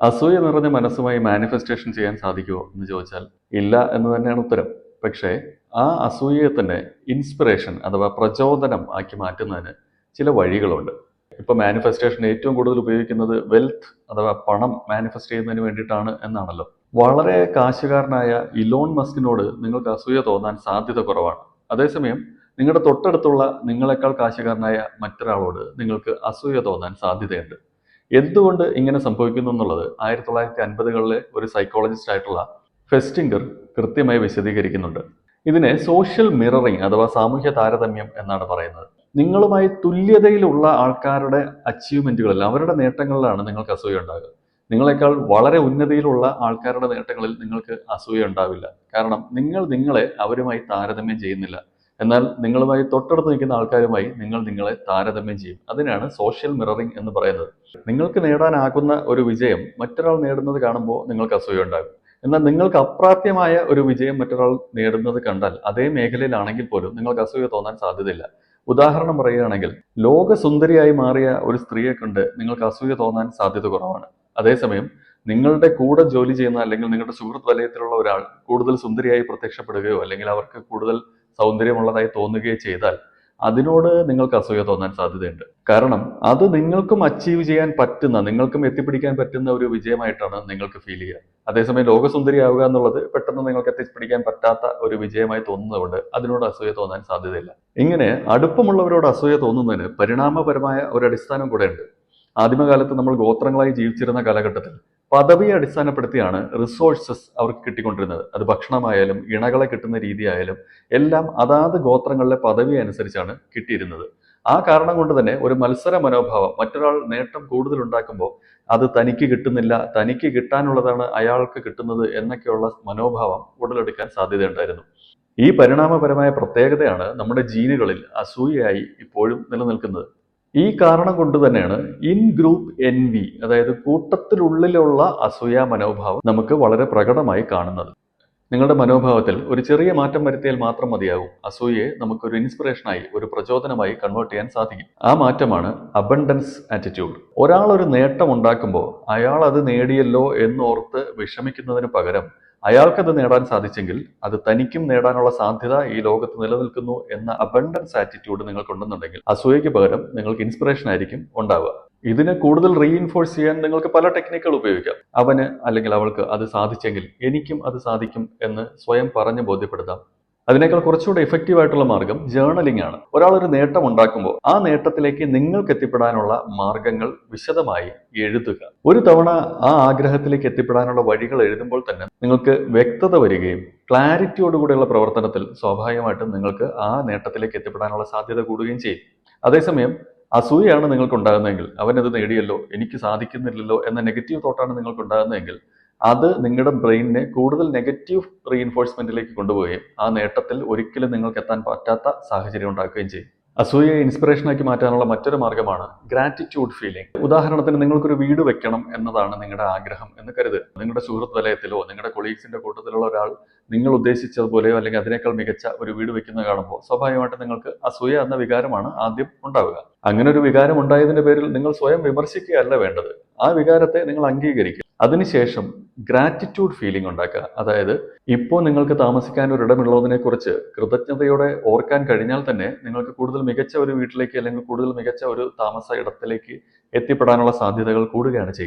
അസൂയ നിറഞ്ഞ മനസ്സുമായി മാനിഫെസ്റ്റേഷൻ ചെയ്യാൻ സാധിക്കുമോ എന്ന് ചോദിച്ചാൽ ഇല്ല എന്ന് തന്നെയാണ് ഉത്തരം. പക്ഷേ ആ അസൂയയെ തന്നെ ഇൻസ്പിറേഷൻ അഥവാ പ്രചോദനം ആക്കി മാറ്റുന്നതിന് ചില വഴികളുണ്ട്. ഇപ്പൊ മാനിഫെസ്റ്റേഷൻ ഏറ്റവും കൂടുതൽ ഉപയോഗിക്കുന്നത് വെൽത്ത് അഥവാ പണം മാനിഫെസ്റ്റ് ചെയ്യുന്നതിന് വേണ്ടിയിട്ടാണ് എന്നാണല്ലോ. വളരെ കാശുകാരനായ ഇലോൺ മസ്കിനോട് നിങ്ങൾക്ക് അസൂയ തോന്നാൻ സാധ്യത കുറവാണ്. അതേസമയം നിങ്ങളുടെ തൊട്ടടുത്തുള്ള നിങ്ങളെക്കാൾ കാശുകാരനായ മറ്റൊരാളോട് നിങ്ങൾക്ക് അസൂയ തോന്നാൻ സാധ്യതയുണ്ട്. എന്തുകൊണ്ട് ഇങ്ങനെ സംഭവിക്കുന്നു എന്നുള്ളത് 1950കളിലെ ഒരു സൈക്കോളജിസ്റ്റ് ആയിട്ടുള്ള ഫെസ്റ്റിംഗർ കൃത്യമായി വിശദീകരിക്കുന്നുണ്ട്. ഇതിനെ സോഷ്യൽ മിററിംഗ് അഥവാ സാമൂഹ്യ താരതമ്യം എന്നാണ് പറയുന്നത്. നിങ്ങളുമായി തുല്യതയിലുള്ള ആൾക്കാരുടെ അച്ചീവ്മെന്റുകളിൽ, അവരുടെ നേട്ടങ്ങളിലാണ് നിങ്ങൾക്ക് അസൂയ ഉണ്ടാകുക. നിങ്ങളെക്കാൾ വളരെ ഉന്നതിയിലുള്ള ആൾക്കാരുടെ നേട്ടങ്ങളിൽ നിങ്ങൾക്ക് അസൂയ ഉണ്ടാവില്ല. കാരണം നിങ്ങൾ നിങ്ങളെ അവരുമായി താരതമ്യം ചെയ്യുന്നില്ല. എന്നാൽ നിങ്ങളുമായി തൊട്ടടുത്ത് നിൽക്കുന്ന ആൾക്കാരുമായി നിങ്ങൾ നിങ്ങളെ താരതമ്യം ചെയ്യും. അതിനാണ് സോഷ്യൽ മിററിംഗ് എന്ന് പറയുന്നത്. നിങ്ങൾക്ക് നേടാനാകുന്ന ഒരു വിജയം മറ്റൊരാൾ നേടുന്നത് കാണുമ്പോൾ നിങ്ങൾക്ക് അസൂയ ഉണ്ടാകും. എന്നാൽ നിങ്ങൾക്ക് അപ്രാപ്യമായ ഒരു വിജയം മറ്റൊരാൾ നേടുന്നത് കണ്ടാൽ അതേ മേഖലയിലാണെങ്കിൽ പോലും നിങ്ങൾക്ക് അസൂയ തോന്നാൻ സാധ്യതയില്ല. ഉദാഹരണം പറയുകയാണെങ്കിൽ, ലോക സുന്ദരിയായി മാറിയ ഒരു സ്ത്രീയെ കണ്ട് നിങ്ങൾക്ക് അസൂയ തോന്നാൻ സാധ്യത കുറവാണ്. അതേസമയം നിങ്ങളുടെ കൂടെ ജോലി ചെയ്യുന്ന അല്ലെങ്കിൽ നിങ്ങളുടെ സുഹൃത്ത് വലയത്തിലുള്ള ഒരാൾ കൂടുതൽ സുന്ദരിയായി പ്രത്യക്ഷപ്പെടുകയോ അല്ലെങ്കിൽ അവർക്ക് കൂടുതൽ സൗന്ദര്യമുള്ളതായി തോന്നുകയോ ചെയ്താൽ അതിനോട് നിങ്ങൾക്ക് അസൂയ തോന്നാൻ സാധ്യതയുണ്ട്. കാരണം അത് നിങ്ങൾക്കും അച്ചീവ് ചെയ്യാൻ പറ്റുന്ന, നിങ്ങൾക്കും എത്തിപ്പിടിക്കാൻ പറ്റുന്ന ഒരു വിജയമായിട്ടാണ് നിങ്ങൾക്ക് ഫീൽ ചെയ്യുക. അതേസമയം ലോകസുന്ദരിയാവുക എന്നുള്ളത് പെട്ടെന്ന് നിങ്ങൾക്ക് എത്തിപ്പിടിക്കാൻ പറ്റാത്ത ഒരു വിജയമായി തോന്നുന്നതുകൊണ്ട് അതിനോട് അസൂയ തോന്നാൻ സാധ്യതയില്ല. ഇങ്ങനെ അടുപ്പമുള്ളവരോട് അസൂയ തോന്നുന്നതിന് പരിണാമപരമായ ഒരു അടിസ്ഥാനം കൂടെ ഉണ്ട്. ആദിമകാലത്ത് നമ്മൾ ഗോത്രങ്ങളായി ജീവിച്ചിരുന്ന കാലഘട്ടത്തിൽ പദവിയെ അടിസ്ഥാനപ്പെടുത്തിയാണ് റിസോഴ്സസ് അവർക്ക് കിട്ടിക്കൊണ്ടിരുന്നത്. അത് ഭക്ഷണമായാലും ഇണകളെ കിട്ടുന്ന രീതിയായാലും എല്ലാം അതാത് ഗോത്രങ്ങളിലെ പദവി അനുസരിച്ചാണ് കിട്ടിയിരുന്നത്. ആ കാരണം കൊണ്ട് തന്നെ ഒരു മത്സര മനോഭാവം, മറ്റൊരാൾ നേട്ടം കൂടുതൽ ഉണ്ടാക്കുമ്പോൾ അത് തനിക്ക് കിട്ടുന്നില്ല, തനിക്ക് കിട്ടാനുള്ളതാണ് അയാൾക്ക് കിട്ടുന്നത് എന്നൊക്കെയുള്ള മനോഭാവം ഉടലെടുക്കാൻ സാധ്യതയുണ്ടായിരുന്നു. ഈ പരിണാമപരമായ പ്രത്യേകതയാണ് നമ്മുടെ ജീനുകളിൽ അസൂയയായി ഇപ്പോഴും നിലനിൽക്കുന്നത്. ഈ കാരണം കൊണ്ട് തന്നെയാണ് ഇൻ ഗ്രൂപ്പ് എൻവി, അതായത് കൂട്ടത്തിനുള്ളിലുള്ള അസൂയ മനോഭാവം നമുക്ക് വളരെ പ്രകടമായി കാണുന്നത്. നിങ്ങളുടെ മനോഭാവത്തിൽ ഒരു ചെറിയ മാറ്റം വരുത്തിയാൽ മാത്രം മതിയാകും അസൂയയെ നമുക്കൊരു ഇൻസ്പിറേഷനായി, ഒരു പ്രചോദനമായി കൺവേർട്ട് ചെയ്യാൻ സാധിക്കും. ആ മാറ്റമാണ് അബണ്ടൻസ് ആറ്റിറ്റ്യൂഡ്. ഒരാൾ ഒരു നേട്ടം ഉണ്ടാക്കുമ്പോൾ അയാൾ അത് നേടിയല്ലോ എന്നോർത്ത് വിഷമിക്കുന്നതിന് പകരം അയാൾക്കത് നേടാൻ സാധിച്ചെങ്കിൽ അത് തനിക്കും നേടാനുള്ള സാധ്യത ഈ ലോകത്ത് നിലനിൽക്കുന്നു എന്ന അബണ്ടൻസ് ആറ്റിറ്റ്യൂഡ് നിങ്ങൾക്കുണ്ടെന്നുണ്ടെങ്കിൽ അസൂയയ്ക്ക് പകരം നിങ്ങൾക്ക് ഇൻസ്പിറേഷൻ ആയിരിക്കും ഉണ്ടാവുക. ഇതിനെ കൂടുതൽ റീഇൻഫോഴ്സ് ചെയ്യാൻ നിങ്ങൾക്ക് പല ടെക്നിക്കുകൾ ഉപയോഗിക്കാം. അവന് അല്ലെങ്കിൽ അവൾക്ക് അത് സാധിച്ചെങ്കിൽ എനിക്കും അത് സാധിക്കും എന്ന് സ്വയം പറഞ്ഞ് ബോധ്യപ്പെടുത്താം. അതിനേക്കാൾ കുറച്ചുകൂടെ എഫക്റ്റീവ് ആയിട്ടുള്ള മാർഗം ജേർണലിംഗ് ആണ്. ഒരാൾ ഒരു നേട്ടം ഉണ്ടാക്കുമ്പോൾ ആ നേട്ടത്തിലേക്ക് നിങ്ങൾക്ക് എത്തിപ്പെടാനുള്ള മാർഗങ്ങൾ വിശദമായി എഴുതുക. ഒരു തവണ ആ ആഗ്രഹത്തിലേക്ക് എത്തിപ്പെടാനുള്ള വഴികൾ എഴുതുമ്പോൾ തന്നെ നിങ്ങൾക്ക് വ്യക്തത വരികയും ക്ലാരിറ്റിയോടുകൂടിയുള്ള പ്രവർത്തനത്തിൽ സ്വാഭാവികമായിട്ടും നിങ്ങൾക്ക് ആ നേട്ടത്തിലേക്ക് എത്തിപ്പെടാനുള്ള സാധ്യത കൂടുകയും ചെയ്യും. അതേസമയം അസൂയയാണ് നിങ്ങൾക്ക് ഉണ്ടാകുന്നതെങ്കിൽ, അവനത് നേടിയല്ലോ എനിക്ക് സാധിക്കുന്നില്ലല്ലോ എന്ന നെഗറ്റീവ് തോട്ടാണ് നിങ്ങൾക്ക് ഉണ്ടാകുന്നതെങ്കിൽ അത് നിങ്ങളുടെ ബ്രെയിനിനെ കൂടുതൽ നെഗറ്റീവ് റീഇൻഫോഴ്സ്മെന്റിലേക്ക് കൊണ്ടുപോവുകയും ആ നേട്ടത്തിൽ ഒരിക്കലും നിങ്ങൾക്ക് എത്താൻ പറ്റാത്ത സാഹചര്യം ഉണ്ടാക്കുകയും ചെയ്യും. അസൂയയെ ഇൻസ്പിറേഷനാക്കി മാറ്റാനുള്ള മറ്റൊരു മാർഗമാണ് ഗ്രാറ്റിറ്റ്യൂഡ് ഫീലിംഗ്. ഉദാഹരണത്തിന്, നിങ്ങൾക്കൊരു വീട് വെക്കണം എന്നതാണ് നിങ്ങളുടെ ആഗ്രഹം എന്ന് കരുതുക. നിങ്ങളുടെ സുഹൃത്ത് വലയത്തിലോ നിങ്ങളുടെ കൊളീഗ്സിന്റെ കൂട്ടത്തിലുള്ള ഒരാൾ നിങ്ങൾ ഉദ്ദേശിച്ചതുപോലെയോ അല്ലെങ്കിൽ അതിനേക്കാൾ മികച്ച ഒരു വീട് വെക്കുന്നത് കാണുമ്പോൾ സ്വാഭാവികമായിട്ടും നിങ്ങൾക്ക് അസൂയ എന്ന വികാരമാണ് ആദ്യം ഉണ്ടാവുക. അങ്ങനെ ഒരു വികാരം ഉണ്ടായതിന്റെ പേരിൽ നിങ്ങൾ സ്വയം വിമർശിക്കുകയല്ല വേണ്ടത്. ആ വികാരത്തെ നിങ്ങൾ അംഗീകരിക്കുക. അതിനുശേഷം ഗ്രാറ്റിറ്റ്യൂഡ് ഫീലിംഗ് ഉണ്ടാക്കുക. അതായത് ഇപ്പോൾ നിങ്ങൾക്ക് താമസിക്കാൻ ഒരു ഇടമുള്ളതിനെ കുറിച്ച് കൃതജ്ഞതയോടെ ഓർക്കാൻ കഴിഞ്ഞാൽ തന്നെ നിങ്ങൾക്ക് കൂടുതൽ മികച്ച ഒരു വീട്ടിലേക്ക് അല്ലെങ്കിൽ കൂടുതൽ മികച്ച ഒരു താമസ ഇടത്തിലേക്ക് എത്തിപ്പെടാനുള്ള സാധ്യതകൾ കൂടുകയാണ് ചെയ്യുന്നത്.